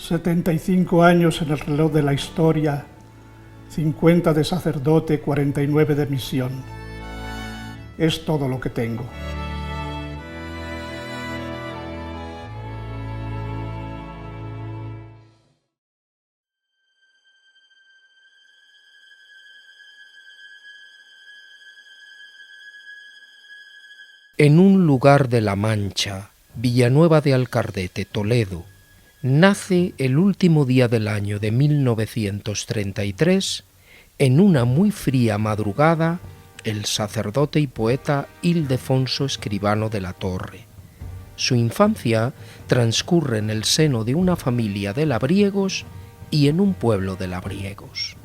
75 años en el reloj de la historia, 50 de sacerdote, 49 de misión. Es todo lo que tengo. En un lugar de La Mancha, Villanueva de Alcardete, Toledo, nace el último día del año de 1933, en una muy fría madrugada, el sacerdote y poeta Ildefonso Escribano de la Torre. Su infancia transcurre en el seno de una familia de labriegos y en un pueblo de labriegos.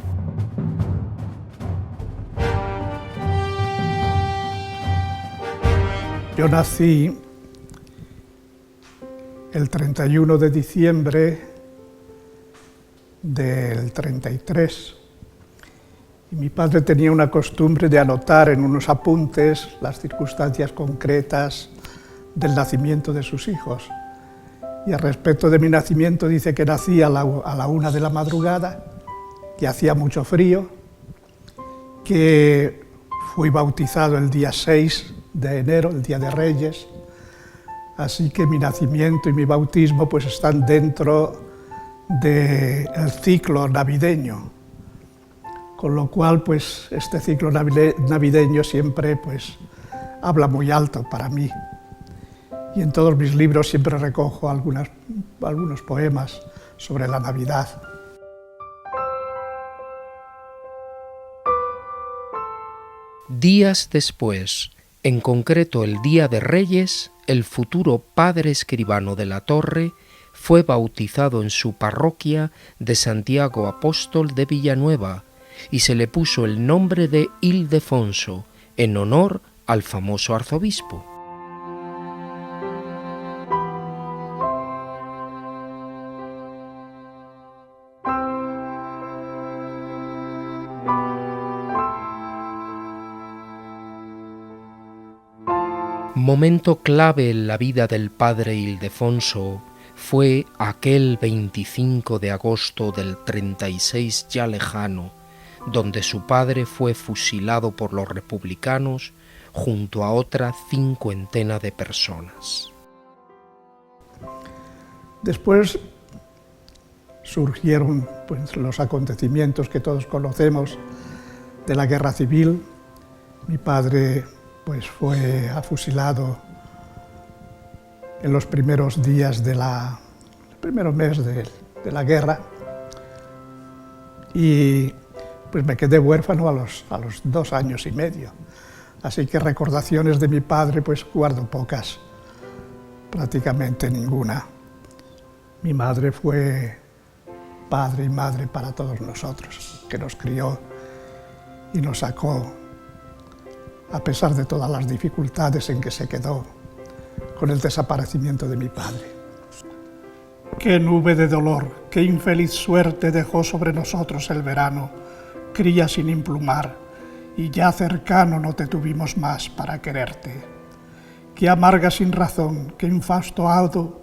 Yo nací el 31 de diciembre del 33 y mi padre tenía una costumbre de anotar en unos apuntes las circunstancias concretas del nacimiento de sus hijos. Y al respecto de mi nacimiento dice que nací a la 1 de la madrugada, que hacía mucho frío, que fui bautizado el día 6 de enero, el Día de Reyes, así que mi nacimiento y mi bautismo pues están dentro del ciclo navideño, con lo cual pues este ciclo navideño siempre pues habla muy alto para mí. Y en todos mis libros siempre recojo algunos poemas sobre la Navidad. Días después, en concreto el Día de Reyes, el futuro padre Escribano de la Torre fue bautizado en su parroquia de Santiago Apóstol de Villanueva y se le puso el nombre de Ildefonso en honor al famoso arzobispo. Momento clave en la vida del padre Ildefonso fue aquel 25 de agosto del 36 ya lejano, donde su padre fue fusilado por los republicanos junto a otra 50 de personas. Después surgieron pues, los acontecimientos que todos conocemos de la guerra civil. Mi padre pues fue afusilado en los primeros días el primer mes de la guerra y pues me quedé huérfano a los 2 años y medio. Así que recordaciones de mi padre pues guardo pocas, prácticamente ninguna. Mi madre fue padre y madre para todos nosotros, que nos crió y nos sacó a pesar de todas las dificultades en que se quedó con el desaparecimiento de mi padre. Qué nube de dolor, qué infeliz suerte dejó sobre nosotros el verano, cría sin emplumar, y ya cercano no te tuvimos más para quererte. Qué amarga sin razón, qué infausto hado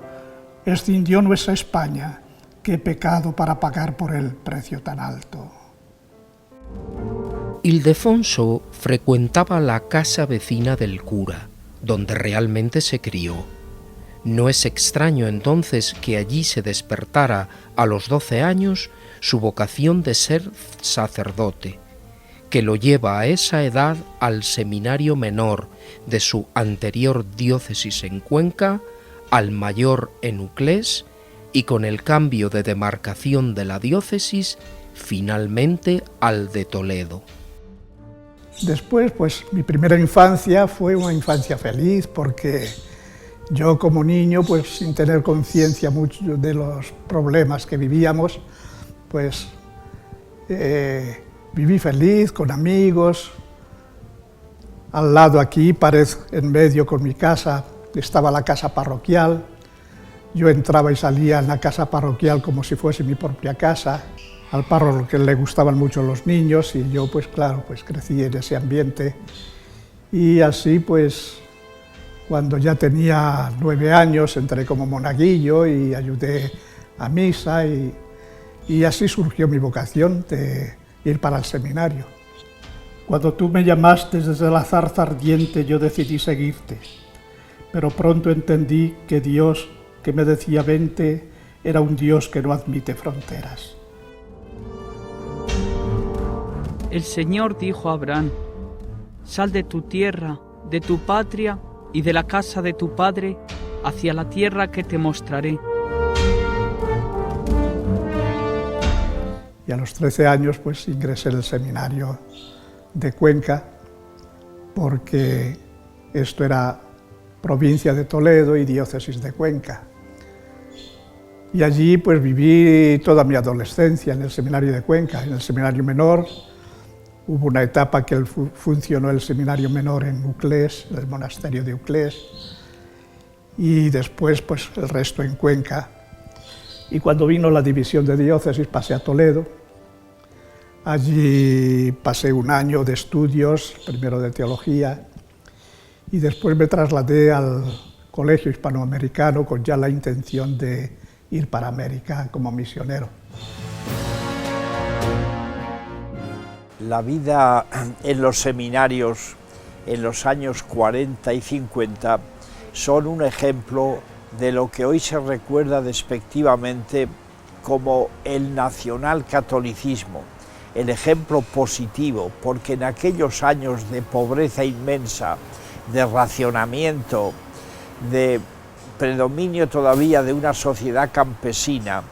extinguió nuestra España, qué pecado para pagar por él precio tan alto. Ildefonso frecuentaba la casa vecina del cura, donde realmente se crió. No es extraño entonces que allí se despertara a los 12 años su vocación de ser sacerdote, que lo lleva a esa edad al seminario menor de su anterior diócesis en Cuenca, al mayor en Uclés y con el cambio de demarcación de la diócesis, finalmente al de Toledo. Después, pues mi primera infancia fue una infancia feliz porque yo como niño, pues sin tener conciencia mucho de los problemas que vivíamos, pues viví feliz, con amigos. Al lado aquí, pared en medio con mi casa, estaba la casa parroquial. Yo entraba y salía en la casa parroquial como si fuese mi propia casa. Al párroco que le gustaban mucho los niños y yo, pues claro, pues crecí en ese ambiente. Y así, pues, cuando ya tenía 9 años, entré como monaguillo y ayudé a misa y así surgió mi vocación de ir para el seminario. Cuando tú me llamaste desde la zarza ardiente, yo decidí seguirte, pero pronto entendí que Dios, que me decía vente, era un Dios que no admite fronteras. El Señor dijo a Abraham: sal de tu tierra, de tu patria y de la casa de tu padre, hacia la tierra que te mostraré. Y a los 13 años pues ingresé en el seminario de Cuenca, porque esto era provincia de Toledo y diócesis de Cuenca. Y allí pues viví toda mi adolescencia en el seminario de Cuenca. En el seminario menor hubo una etapa que funcionó el seminario menor en Uclés, en el monasterio de Uclés, y después pues el resto en Cuenca. Y cuando vino la división de diócesis pasé a Toledo. Allí pasé un año de estudios, primero de teología, y después me trasladé al Colegio Hispanoamericano con ya la intención de ir para América como misionero. La vida en los seminarios en los años 40 y 50 son un ejemplo de lo que hoy se recuerda despectivamente como el nacionalcatolicismo, el ejemplo positivo, porque en aquellos años de pobreza inmensa, de racionamiento, de predominio todavía de una sociedad campesina,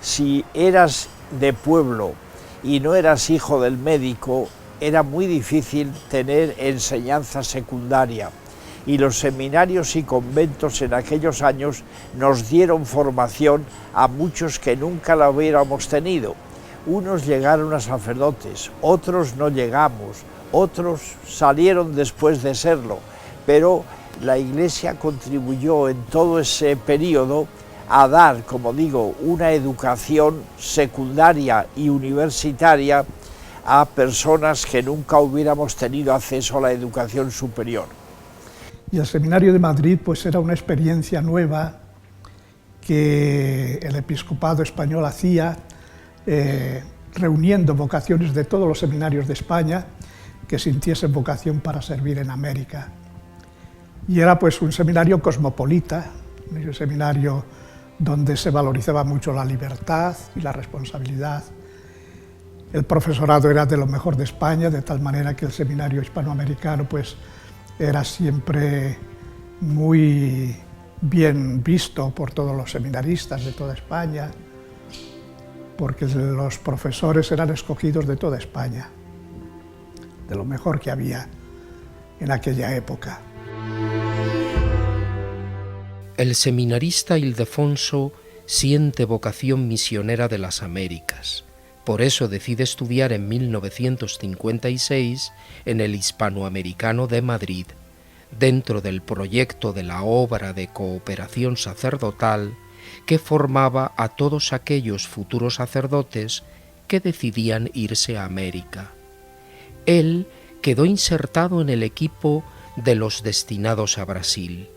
si eras de pueblo y no eras hijo del médico, era muy difícil tener enseñanza secundaria. Y los seminarios y conventos en aquellos años nos dieron formación a muchos que nunca la hubiéramos tenido. Unos llegaron a sacerdotes, otros no llegamos, otros salieron después de serlo, pero la Iglesia contribuyó en todo ese periodo a dar, como digo, una educación secundaria y universitaria a personas que nunca hubiéramos tenido acceso a la educación superior. Y el Seminario de Madrid pues era una experiencia nueva que el episcopado español hacía, reuniendo vocaciones de todos los seminarios de España que sintiesen vocación para servir en América. Y era pues un seminario cosmopolita, un seminario donde se valorizaba mucho la libertad y la responsabilidad. El profesorado era de lo mejor de España, de tal manera que el seminario hispanoamericano pues era siempre muy bien visto por todos los seminaristas de toda España, porque los profesores eran escogidos de toda España, de lo mejor que había en aquella época. El seminarista Ildefonso siente vocación misionera de las Américas. Por eso decide estudiar en 1956 en el Hispanoamericano de Madrid, dentro del proyecto de la obra de cooperación sacerdotal que formaba a todos aquellos futuros sacerdotes que decidían irse a América. Él quedó insertado en el equipo de los destinados a Brasil.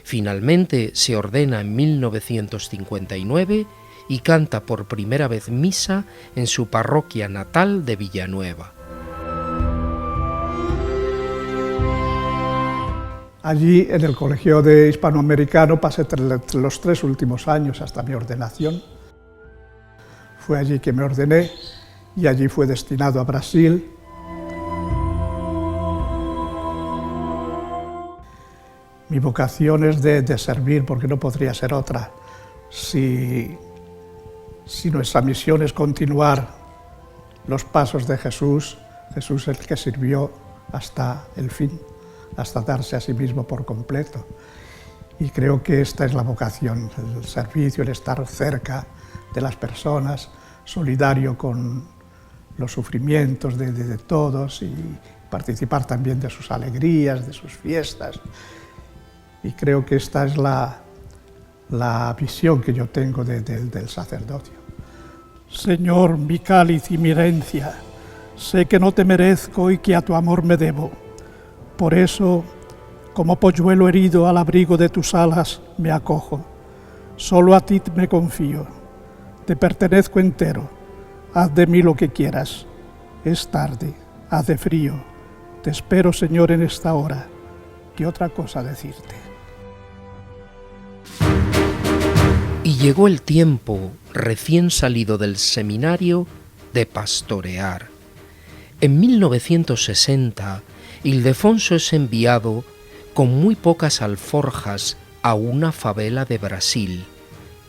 Finalmente se ordena en 1959 y canta por primera vez misa en su parroquia natal de Villanueva. Allí, en el Colegio de Hispanoamericano, pasé los 3 últimos años hasta mi ordenación. Fue allí que me ordené y allí fui destinado a Brasil. Mi vocación es de servir, porque no podría ser otra. Si nuestra misión es continuar los pasos de Jesús, Jesús es el que sirvió hasta el fin, hasta darse a sí mismo por completo. Y creo que esta es la vocación, el servicio, el estar cerca de las personas, solidario con los sufrimientos de todos y participar también de sus alegrías, de sus fiestas. Y creo que esta es la visión que yo tengo del sacerdocio. Señor, mi cáliz y mi herencia, sé que no te merezco y que a tu amor me debo. Por eso, como polluelo herido al abrigo de tus alas, me acojo. Solo a ti me confío. Te pertenezco entero, haz de mí lo que quieras. Es tarde, hace frío, te espero, Señor, en esta hora. ¿Qué otra cosa decirte? Y llegó el tiempo, recién salido del seminario, de pastorear. En 1960, Ildefonso es enviado con muy pocas alforjas a una favela de Brasil,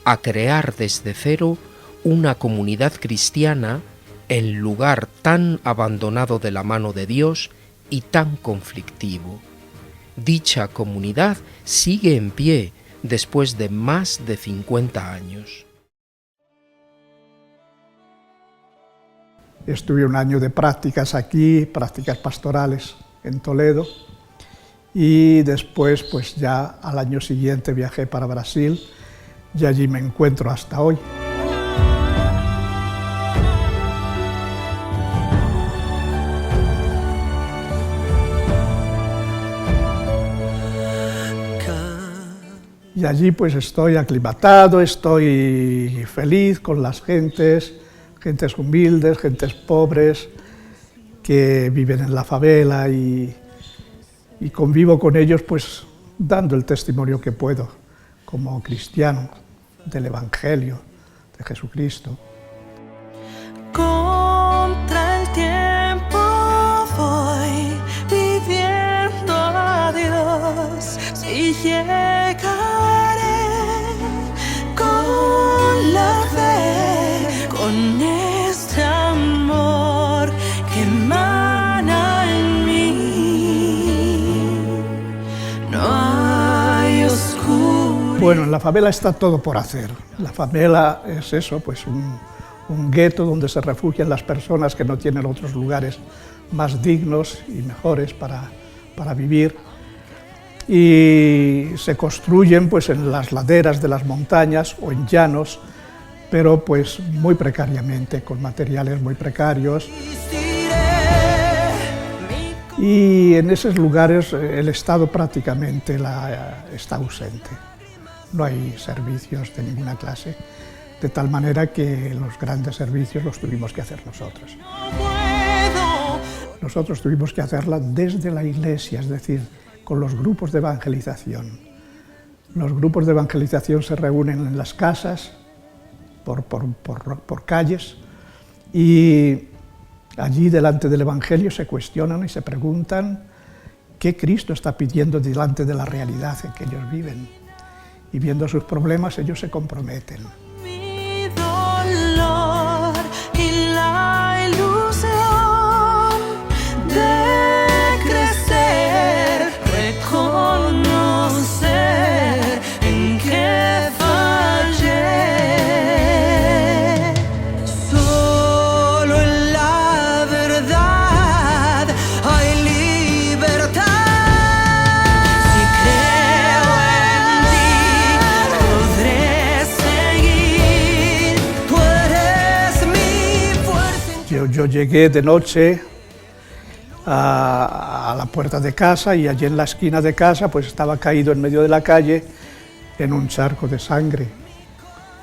a crear desde cero una comunidad cristiana en lugar tan abandonado de la mano de Dios y tan conflictivo. Dicha comunidad sigue en pie después de más de 50 años. Estuve un año de prácticas aquí, prácticas pastorales en Toledo, y después pues ya al año siguiente viajé para Brasil y allí me encuentro hasta hoy. Y allí pues estoy aclimatado, estoy feliz con las gentes humildes, gentes pobres que viven en la favela y convivo con ellos pues dando el testimonio que puedo como cristiano del Evangelio de Jesucristo. Contra el tiempo voy pidiendo a Dios si llegaré con la fe, con este amor que emana en mí. No hay oscuridad. Bueno, en la favela está todo por hacer. La favela es eso, pues un gueto donde se refugian las personas que no tienen otros lugares más dignos y mejores para vivir. Y se construyen pues en las laderas de las montañas o en llanos, pero pues muy precariamente, con materiales muy precarios. Y en esos lugares el Estado prácticamente está ausente. No hay servicios de ninguna clase, de tal manera que los grandes servicios los tuvimos que hacer nosotros. Nosotros tuvimos que hacerla desde la iglesia, es decir, con los grupos de evangelización. Los grupos de evangelización se reúnen en las casas, por calles, y allí delante del Evangelio se cuestionan y se preguntan qué Cristo está pidiendo delante de la realidad en que ellos viven. Y viendo sus problemas, ellos se comprometen. Mi dolor y la ilusión de crecer, reconocer en que fallé. Solo en la verdad hay libertad. Si creo en ti, podré seguir. Tú eres mi fuerza. Yo llegué de noche a la puerta de casa y allí en la esquina de casa pues estaba caído en medio de la calle en un charco de sangre.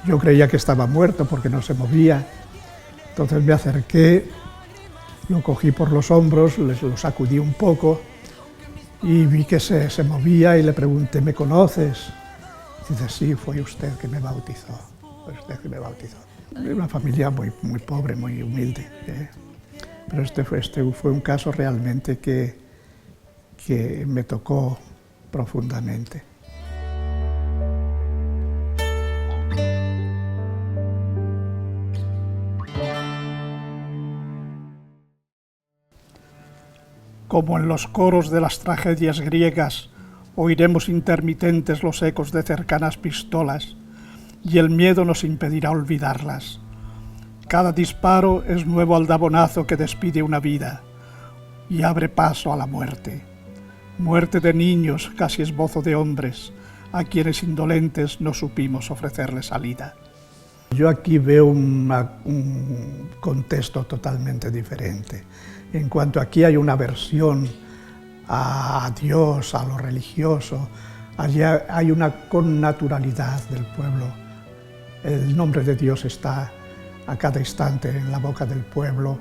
Yo creía que estaba muerto porque no se movía. Entonces me acerqué, lo cogí por los hombros, lo sacudí un poco y vi que se movía y le pregunté, ¿me conoces? Y dice, sí, fue usted que me bautizó. Fue usted que me bautizó. De una familia muy pobre, muy humilde. Pero este fue un caso realmente que me tocó profundamente. Como en los coros de las tragedias griegas, oiremos intermitentes los ecos de cercanas pistolas, y el miedo nos impedirá olvidarlas. Cada disparo es nuevo aldabonazo que despide una vida y abre paso a la muerte. Muerte de niños, casi esbozo de hombres, a quienes indolentes no supimos ofrecerle salida. Yo aquí veo un contexto totalmente diferente. En cuanto aquí hay una aversión a Dios, a lo religioso, allí hay una connaturalidad del pueblo el nombre de Dios está a cada instante en la boca del pueblo.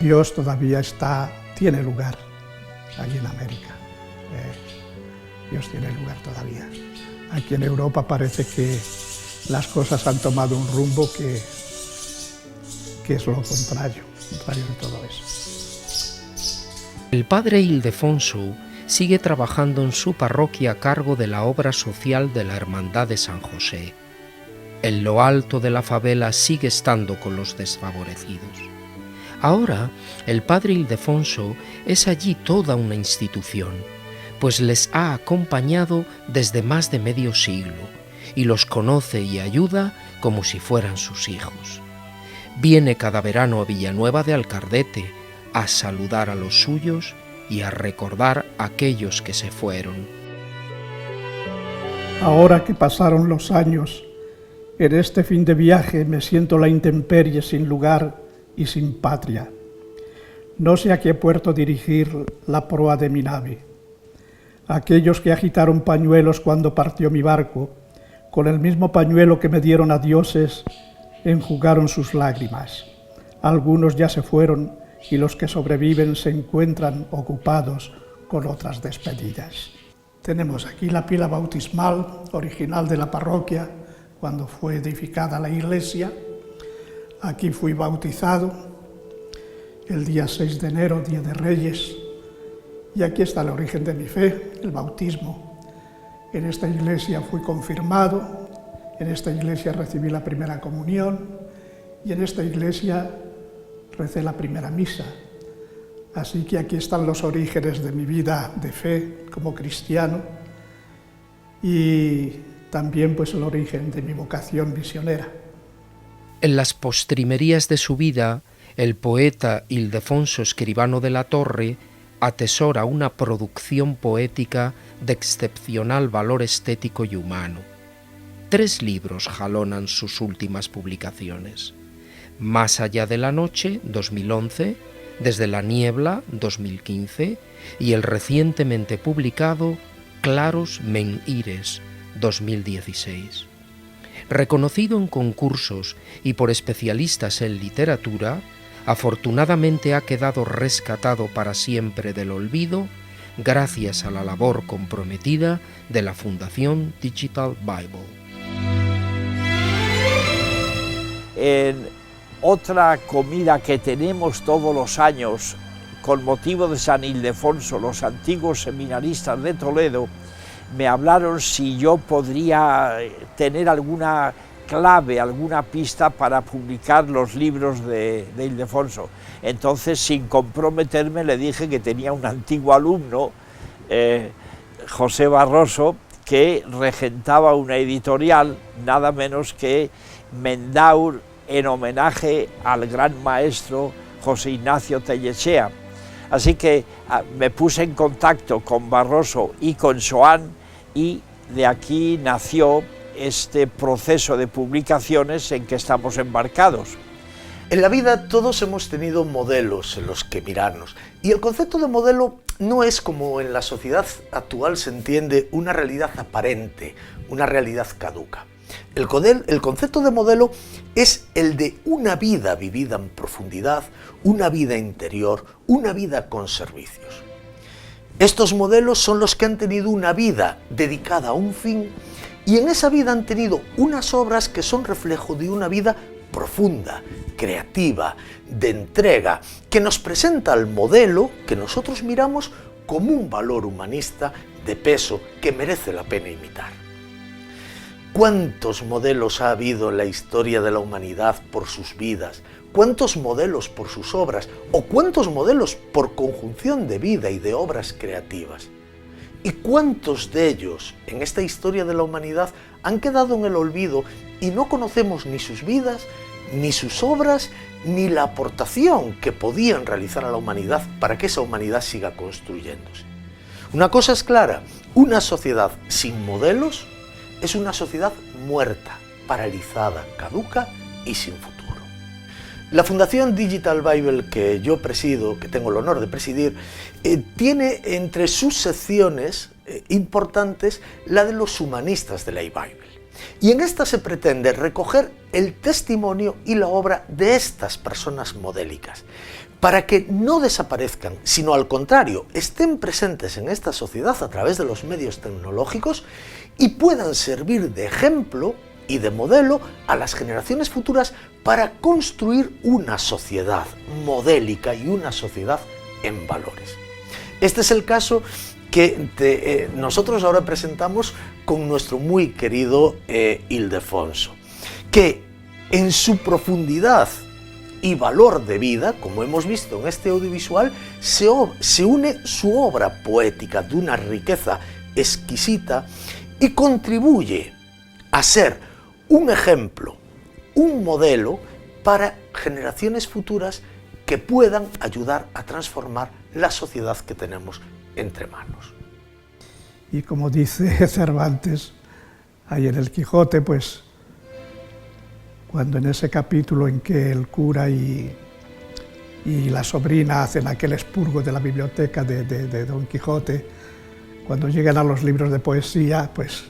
Dios todavía tiene lugar allí en América. Dios tiene lugar todavía. Aquí en Europa parece que las cosas han tomado un rumbo que es lo contrario de todo eso. El padre Ildefonso sigue trabajando en su parroquia a cargo de la obra social de la Hermandad de San José. En lo alto de la favela sigue estando con los desfavorecidos. Ahora, el padre Ildefonso es allí toda una institución, pues les ha acompañado desde más de medio siglo y los conoce y ayuda como si fueran sus hijos. Viene cada verano a Villanueva de Alcardete a saludar a los suyos y a recordar a aquellos que se fueron. Ahora que pasaron los años, en este fin de viaje me siento la intemperie sin lugar y sin patria. No sé a qué puerto dirigir la proa de mi nave. Aquellos que agitaron pañuelos cuando partió mi barco, con el mismo pañuelo que me dieron a dioses, enjugaron sus lágrimas. Algunos ya se fueron y los que sobreviven se encuentran ocupados con otras despedidas. Tenemos aquí la pila bautismal original de la parroquia cuando fue edificada la iglesia. Aquí fui bautizado el día 6 de enero, Día de Reyes, y aquí está el origen de mi fe, el bautismo. En esta iglesia fui confirmado, en esta iglesia recibí la primera comunión y en esta iglesia recé la primera misa. Así que aquí están los orígenes de mi vida de fe como cristiano y también pues el origen de mi vocación misionera. En las postrimerías de su vida, el poeta Ildefonso Escribano de la Torre atesora una producción poética de excepcional valor estético y humano. 3 libros jalonan sus últimas publicaciones: Más allá de la noche, 2011, Desde la niebla, 2015, y el recientemente publicado Claros Menhires, 2016. Reconocido en concursos y por especialistas en literatura, afortunadamente ha quedado rescatado para siempre del olvido gracias a la labor comprometida de la Fundación Digital Bible. En otra comida que tenemos todos los años con motivo de San Ildefonso, los antiguos seminaristas de Toledo me hablaron si yo podría tener alguna clave, alguna pista para publicar los libros de Ildefonso. Entonces, sin comprometerme, le dije que tenía un antiguo alumno, José Barroso, que regentaba una editorial, nada menos que Mendaur, en homenaje al gran maestro José Ignacio Tellechea. Así que me puse en contacto con Barroso y con Soán, y de aquí nació este proceso de publicaciones en que estamos embarcados. En la vida todos hemos tenido modelos en los que mirarnos, y el concepto de modelo no es, como en la sociedad actual se entiende, una realidad aparente, una realidad caduca. El concepto de modelo es el de una vida vivida en profundidad, una vida interior, una vida con servicios. Estos modelos son los que han tenido una vida dedicada a un fin, y en esa vida han tenido unas obras que son reflejo de una vida profunda, creativa, de entrega, que nos presenta al modelo que nosotros miramos como un valor humanista de peso que merece la pena imitar. ¿Cuántos modelos ha habido en la historia de la humanidad por sus vidas? ¿Cuántos modelos por sus obras? ¿O cuántos modelos por conjunción de vida y de obras creativas? ¿Y cuántos de ellos en esta historia de la humanidad han quedado en el olvido y no conocemos ni sus vidas, ni sus obras, ni la aportación que podían realizar a la humanidad para que esa humanidad siga construyéndose? Una cosa es clara: una sociedad sin modelos es una sociedad muerta, paralizada, caduca y sin futuro. La Fundación Digital Bible que yo presido, que tengo el honor de presidir, tiene entre sus secciones importantes, la de los humanistas de la Bible. Y en esta se pretende recoger el testimonio y la obra de estas personas modélicas, para que no desaparezcan, sino al contrario, estén presentes en esta sociedad a través de los medios tecnológicos y puedan servir de ejemplo y de modelo a las generaciones futuras para construir una sociedad modélica y una sociedad en valores. Este es el caso que nosotros ahora presentamos con nuestro muy querido Ildefonso, que en su profundidad y valor de vida, como hemos visto en este audiovisual, se une su obra poética de una riqueza exquisita y contribuye a ser un ejemplo, un modelo para generaciones futuras que puedan ayudar a transformar la sociedad que tenemos entre manos. Y como dice Cervantes, ahí en el Quijote, pues cuando en ese capítulo en que el cura y la sobrina hacen aquel expurgo de la biblioteca de Don Quijote, cuando llegan a los libros de poesía, pues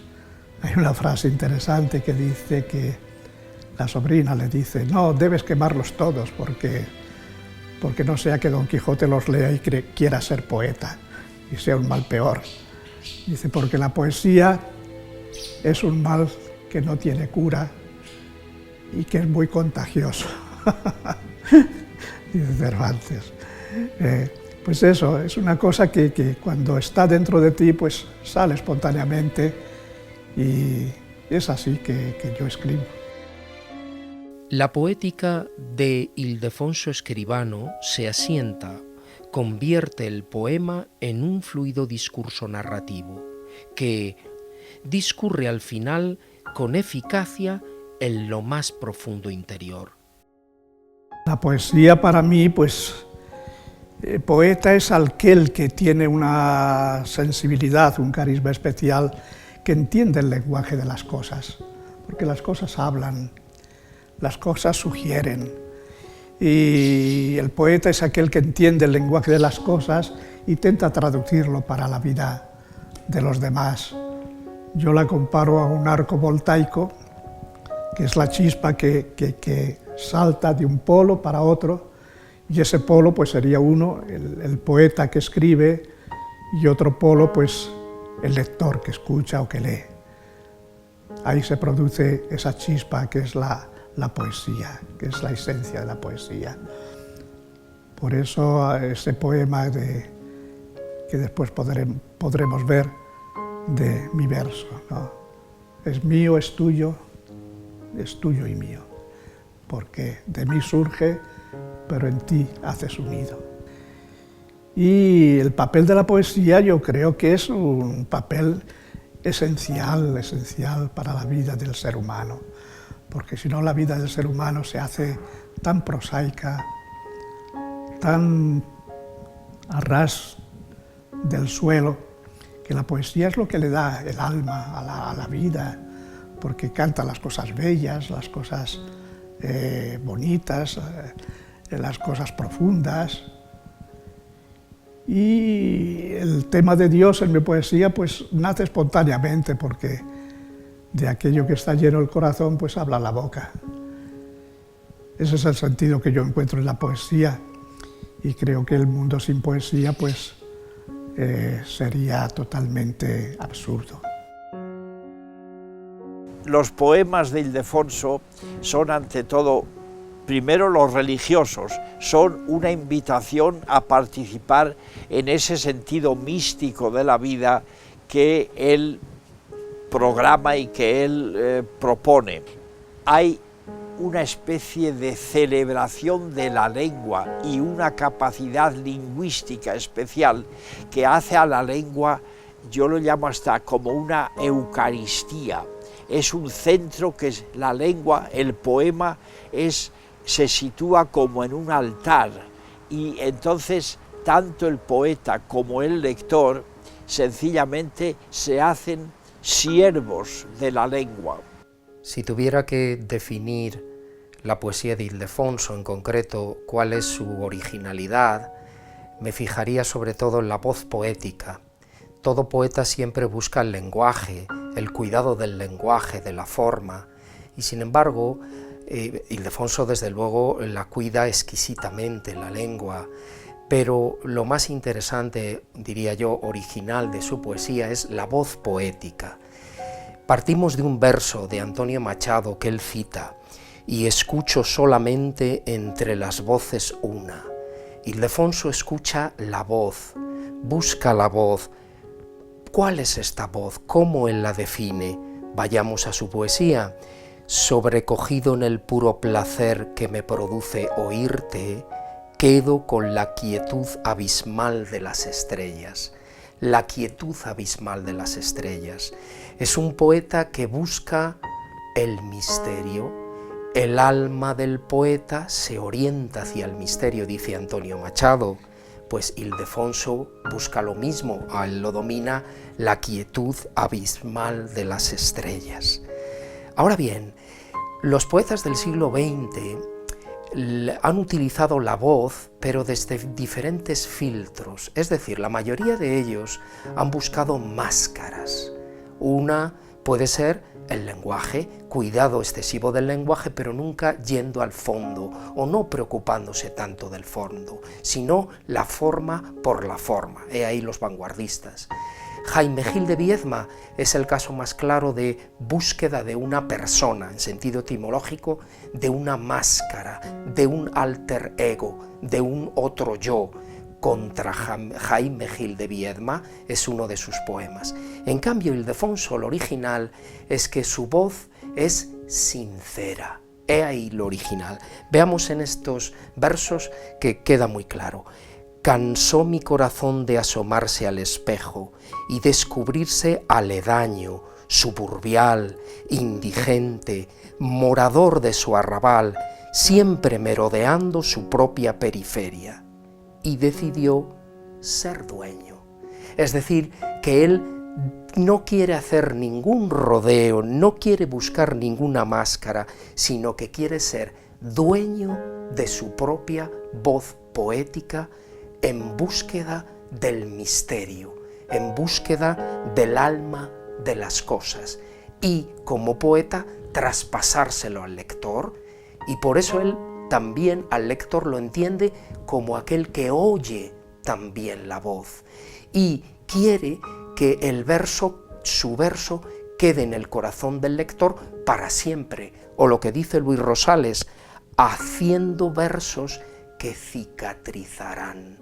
hay una frase interesante que dice que la sobrina le dice: no, debes quemarlos todos porque no sea que Don Quijote los lea y quiera ser poeta y sea un mal peor. Dice, porque la poesía es un mal que no tiene cura y que es muy contagioso. Dice Cervantes. Pues eso, es una cosa que cuando está dentro de ti, pues sale espontáneamente, y es así que yo escribo. La poética de Ildefonso Escribano se asienta, convierte el poema en un fluido discurso narrativo, que discurre al final con eficacia en lo más profundo interior. La poesía para mí, pues, poeta es aquel que tiene una sensibilidad, un carisma especial, que entiende el lenguaje de las cosas, porque las cosas hablan, las cosas sugieren, y el poeta es aquel que entiende el lenguaje de las cosas e intenta traducirlo para la vida de los demás. Yo la comparo a un arco voltaico, que es la chispa que salta de un polo para otro, y ese polo pues sería uno, el poeta que escribe, y otro polo pues el lector que escucha o que lee. Ahí se produce esa chispa que es la poesía, que es la esencia de la poesía. Por eso ese poema que después podremos ver de mi verso, ¿no? Es mío, es tuyo y mío, porque de mí surge, pero en ti hace su nido. Y el papel de la poesía yo creo que es un papel esencial para la vida del ser humano, porque si no la vida del ser humano se hace tan prosaica, tan a ras del suelo, que la poesía es lo que le da el alma a la vida, porque canta las cosas bellas, las cosas bonitas, las cosas profundas. Y el tema de Dios en mi poesía pues nace espontáneamente, porque de aquello que está lleno el corazón pues habla la boca. Ese es el sentido que yo encuentro en la poesía, y creo que el mundo sin poesía pues sería totalmente absurdo. Los poemas de Ildefonso son ante todo, primero los religiosos, son una invitación a participar en ese sentido místico de la vida que él programa y que él propone. Hay una especie de celebración de la lengua y una capacidad lingüística especial que hace a la lengua, yo lo llamo hasta como una eucaristía. Es un centro que es la lengua, el poema se sitúa como en un altar, y entonces tanto el poeta como el lector sencillamente se hacen siervos de la lengua. Si tuviera que definir la poesía de Ildefonso, en concreto cuál es su originalidad, me fijaría sobre todo en la voz poética. Todo poeta siempre busca el lenguaje, el cuidado del lenguaje, de la forma, y sin embargo, Ildefonso desde luego la cuida exquisitamente, la lengua, pero lo más interesante, diría yo, original de su poesía es la voz poética. Partimos de un verso de Antonio Machado que él cita: y escucho solamente entre las voces una. Ildefonso escucha la voz, busca la voz. ¿Cuál es esta voz? ¿Cómo él la define? Vayamos a su poesía. Sobrecogido en el puro placer que me produce oírte, quedo con la quietud abismal de las estrellas. La quietud abismal de las estrellas. Es un poeta que busca el misterio. El alma del poeta se orienta hacia el misterio, dice Antonio Machado. Pues Ildefonso busca lo mismo, a él lo domina la quietud abismal de las estrellas. Ahora bien, los poetas del siglo XX han utilizado la voz, pero desde diferentes filtros, es decir, la mayoría de ellos han buscado máscaras. Una puede ser el lenguaje, cuidado excesivo del lenguaje, pero nunca yendo al fondo o no preocupándose tanto del fondo, sino la forma por la forma. He ahí los vanguardistas. Jaime Gil de Viedma es el caso más claro de búsqueda de una persona, en sentido etimológico, de una máscara, de un alter ego, de un otro yo. Contra Jaime Gil de Viedma es uno de sus poemas. En cambio, Ildefonso, lo original, es que su voz es sincera. He ahí lo original. Veamos en estos versos que queda muy claro. Cansó mi corazón de asomarse al espejo y descubrirse aledaño, suburbial, indigente, morador de su arrabal, siempre merodeando su propia periferia. Y decidió ser dueño. Es decir, que él no quiere hacer ningún rodeo, no quiere buscar ninguna máscara, sino que quiere ser dueño de su propia voz poética en búsqueda del misterio, en búsqueda del alma de las cosas y, como poeta, traspasárselo al lector, y por eso él también al lector lo entiende como aquel que oye también la voz y quiere que el verso, su verso, quede en el corazón del lector para siempre, o lo que dice Luis Rosales, haciendo versos que cicatrizarán.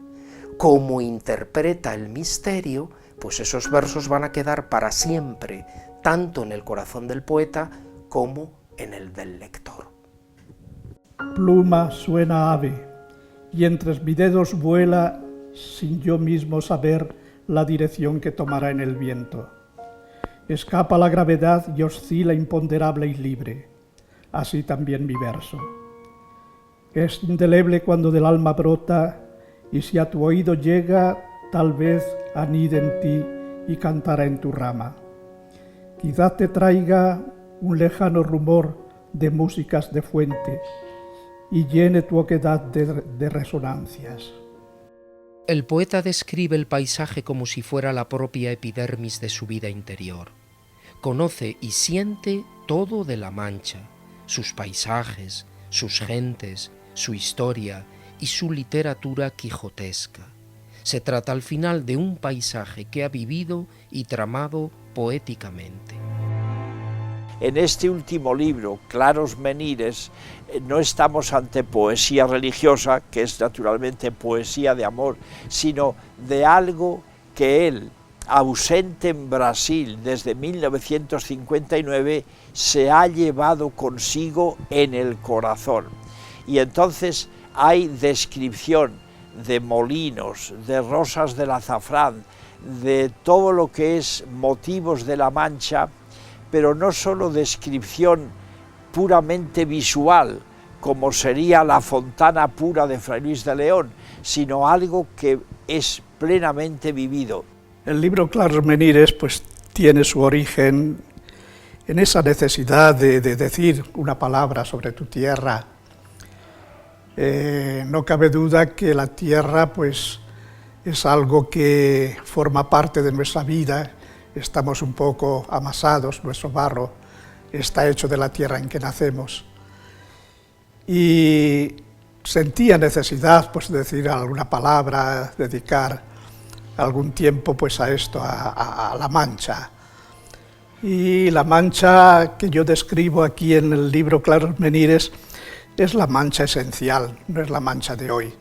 Como interpreta el misterio, pues esos versos van a quedar para siempre, tanto en el corazón del poeta como en el del lector. Pluma suena ave, y entre mis dedos vuela sin yo mismo saber la dirección que tomará en el viento. Escapa la gravedad y oscila imponderable y libre, así también mi verso. Es indeleble cuando del alma brota, y si a tu oído llega, tal vez anide en ti y cantará en tu rama. Quizás te traiga un lejano rumor de músicas de fuente, y llene tu oquedad de resonancias. El poeta describe el paisaje como si fuera la propia epidermis de su vida interior. Conoce y siente todo de La Mancha, sus paisajes, sus gentes, su historia y su literatura quijotesca. Se trata al final de un paisaje que ha vivido y tramado poéticamente. En este último libro, Claros Menires, no estamos ante poesía religiosa, que es naturalmente poesía de amor, sino de algo que él, ausente en Brasil desde 1959, se ha llevado consigo en el corazón. Y entonces hay descripción de molinos, de rosas del azafrán, de todo lo que es motivos de La Mancha, pero no solo descripción puramente visual, como sería la fontana pura de Fray Luis de León, sino algo que es plenamente vivido. El libro Claros Menires pues tiene su origen en esa necesidad de decir una palabra sobre tu tierra. No cabe duda que la tierra pues es algo que forma parte de nuestra vida, estamos un poco amasados, nuestro barro está hecho de la tierra en que nacemos. Y sentía necesidad pues, de decir alguna palabra, dedicar algún tiempo pues, a esto, a La Mancha. Y la Mancha que yo describo aquí en el libro Claros Menires es la Mancha esencial, no es la Mancha de hoy.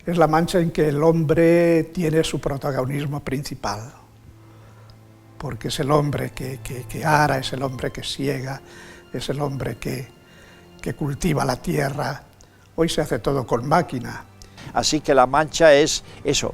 Es la Mancha en que el hombre tiene su protagonismo principal, porque es el hombre que ara, es el hombre que siega, es el hombre que cultiva la tierra. Hoy se hace todo con máquina. Así que La Mancha es eso,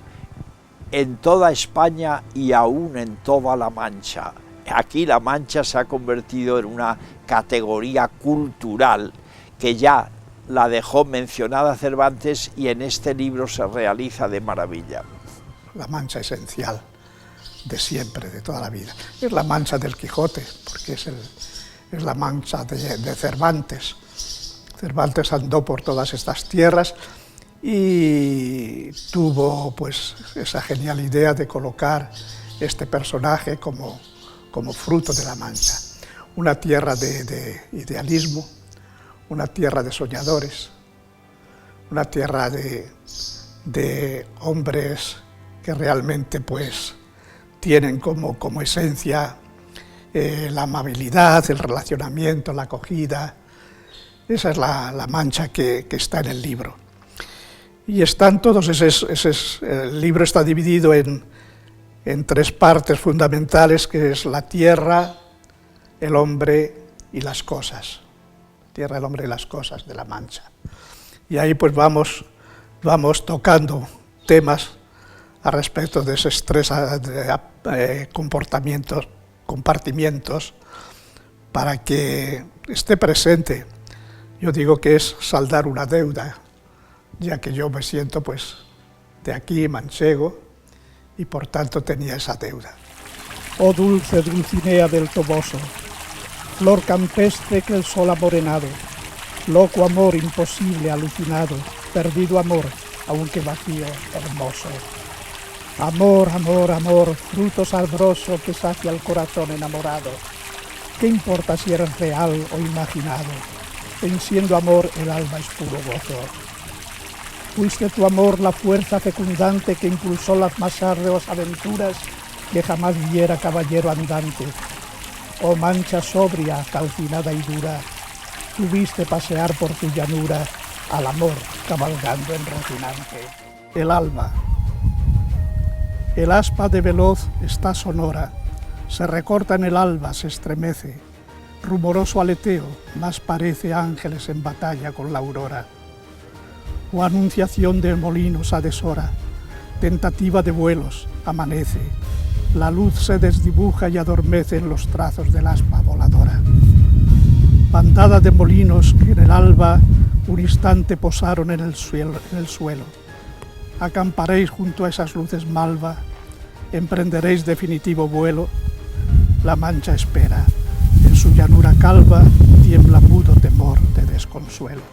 en toda España y aún en toda La Mancha. Aquí La Mancha se ha convertido en una categoría cultural que ya la dejó mencionada Cervantes y en este libro se realiza de maravilla. La Mancha esencial de siempre, de toda la vida. Es la Mancha del Quijote, porque es la Mancha de Cervantes. Cervantes andó por todas estas tierras y tuvo pues esa genial idea de colocar este personaje como fruto de la Mancha. Una tierra de idealismo, una tierra de soñadores, una tierra de hombres que realmente pues tienen como esencia la amabilidad, el relacionamiento, la acogida. Esa es la Mancha que está en el libro. Y están todos el libro está dividido en 3 partes fundamentales, que es la tierra, el hombre y las cosas. Tierra, el hombre y las cosas de La Mancha. Y ahí pues vamos tocando temas a respecto de esos 3 compartimientos para que esté presente. Yo digo que es saldar una deuda, ya que yo me siento pues de aquí, manchego, y por tanto tenía esa deuda. Oh dulce Dulcinea del Toboso, flor campestre que el sol ha morenado, loco amor imposible alucinado, perdido amor, aunque vacío, hermoso. Amor, amor, amor, fruto sabroso que sacia el corazón enamorado. ¿Qué importa si eres real o imaginado? En siendo amor el alma es puro gozo. Fuiste tu amor la fuerza fecundante que impulsó las más arduas aventuras que jamás viera caballero andante. Oh Mancha sobria, calcinada y dura, tuviste pasear por tu llanura al amor cabalgando en Rocinante. El alma. El aspa de veloz está sonora, se recorta en el alba, se estremece, rumoroso aleteo, más parece ángeles en batalla con la aurora. O anunciación de molinos a deshora, tentativa de vuelos, amanece, la luz se desdibuja y adormece en los trazos del aspa voladora. Bandada de molinos que en el alba un instante posaron en el suelo. Acamparéis junto a esas luces malva, emprenderéis definitivo vuelo. La Mancha espera, en su llanura calva tiembla mudo temor de desconsuelo.